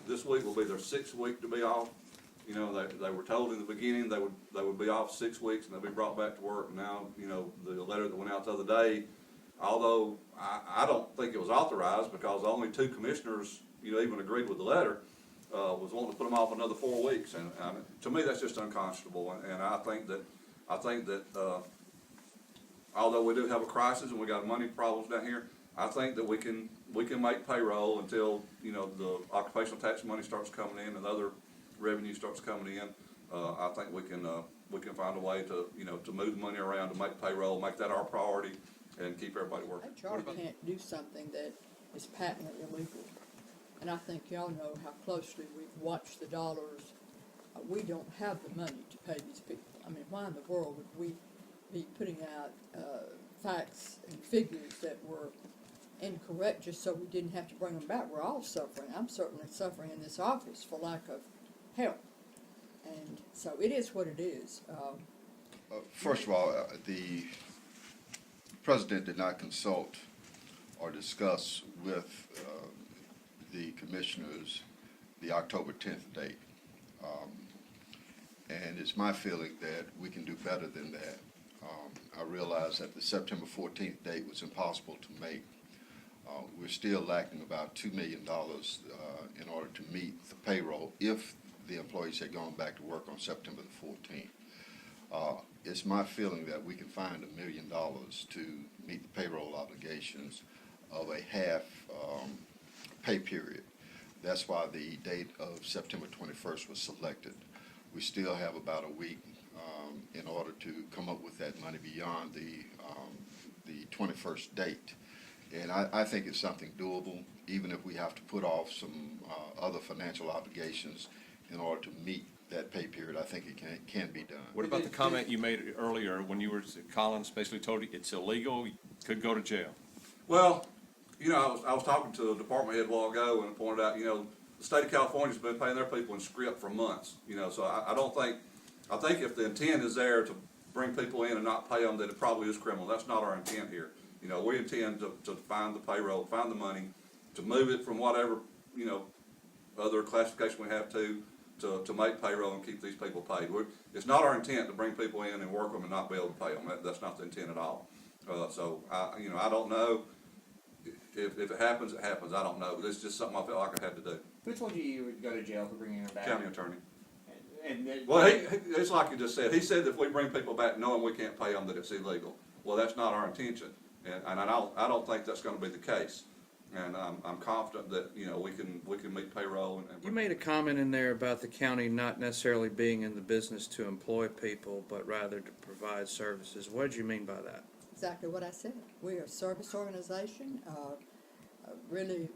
this week will be their 6th week to be off. You know, they were told in the beginning they would be off 6 weeks and they'll be brought back to work. Now, you know, the letter that went out the other day, although I don't think it was authorized because only 2 commissioners, you know, even agreed with the letter, was wanting to put them off another 4 weeks. And to me, that's just unconscionable. And I think that although we do have a crisis and we got money problems down here, I think that we can make payroll until, you know, the occupational tax money starts coming in and other revenue starts coming in. I think we can find a way to, you know, to move money around to make payroll, make that our priority, and keep everybody working. HR can't do something that is patently illegal. And I think y'all know how closely we've watched the dollars. We don't have the money to pay these people. I mean, why in the world would we be putting out facts and figures that were incorrect just so we didn't have to bring them back? We're all suffering. I'm certainly suffering in this office for lack of help. And so it is what it is. First of all, the President did not consult or discuss with the commissioners the October 10th date. And it's my feeling that we can do better than that. I realize that the September 14th date was impossible to make. We're still lacking about $2 million in order to meet the payroll if the employees had gone back to work on September the 14th. It's my feeling that we can find $1 million to meet the payroll obligations of a half pay period. That's why the date of September 21st was selected. We still have about a week in order to come up with that money beyond the 21st date. And I think it's something doable, even if we have to put off some other financial obligations in order to meet that pay period. I think it can be done. What about the comment you made earlier when you were, Collins basically told you it's illegal, you could go to jail? Well, you know, I was talking to a department head a while ago and pointed out, you know, the state of California's been paying their people in script for months, you know, so I think if the intent is there to bring people in and not pay them, then it probably is criminal. That's not our intent here. You know, we intend to find the payroll, find the money, to move it from whatever, you know, other classification we have to make payroll and keep these people paid. It's not our intent to bring people in and work them and not be able to pay them. That's not the intent at all. So, you know, I don't know. If it happens, it happens. I don't know. But it's just something I felt like I had to do. Who told you you would go to jail for bringing her back? County attorney. And Well, it's like you just said. He said that if we bring people back knowing we can't pay them, that it's illegal. Well, that's not our intention, and I don't think that's going to be the case. And I'm confident that, you know, we can meet payroll. And You made a comment in there about the county not necessarily being in the business to employ people, but rather to provide services. What did you mean by that? Exactly what I said. We are a service organization, really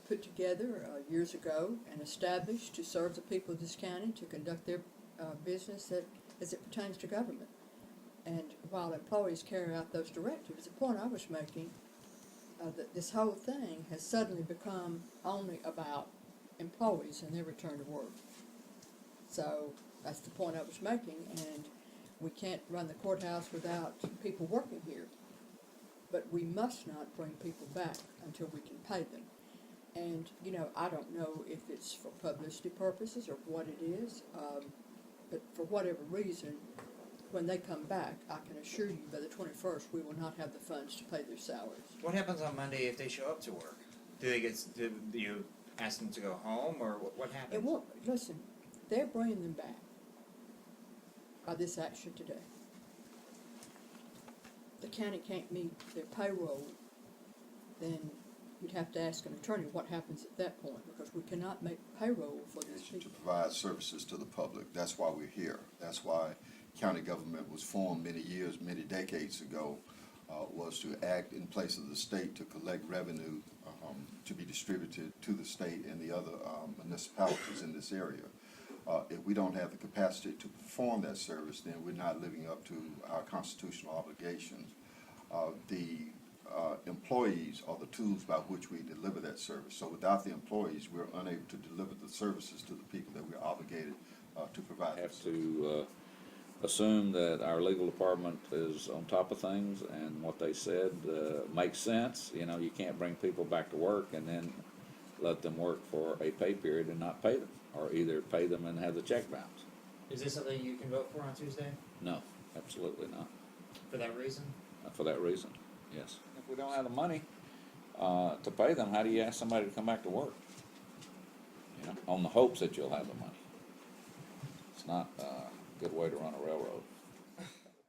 put together years ago and established to serve the people of this county, to conduct their business as it pertains to government. And while employees carry out those directives, the point I was making, that this whole thing has suddenly become only about employees and their return to work. So that's the point I was making, and we can't run the courthouse without people working here. But we must not bring people back until we can pay them. And, you know, I don't know if it's for publicity purposes or what it is, but for whatever reason, when they come back, I can assure you by the 21st we will not have the funds to pay their salaries. what happens on Monday if they show up to work? Do you ask them to go home, or what happens? It won't, listen, they're bringing them back by this action today. The county can't meet their payroll, then you'd have to ask an attorney what happens at that point, because we cannot make payroll for these To people. provide services to the public. That's why we're here. That's why county government was formed many years, many decades ago, was to act in place of the state to collect revenue to be distributed to the state and the other municipalities in this area. If we don't have the capacity to perform that service, then we're not living up to our constitutional obligations. The employees are the tools by which we deliver that service. So without the employees, we're unable to deliver the services to the people that we're obligated to provide. Have to assume that our legal department is on top of things, and what they said makes sense. You know, you can't bring people back to work and then let them work for a pay period and not pay them, or either pay them and have the check bounce. Is this something you can vote for on Tuesday No, absolutely not. for that reason? For that reason, yes. If we don't have the money, to pay them, how do you ask somebody to come back to work? You know, on the hopes that you'll have the money. It's not a good way to run a railroad.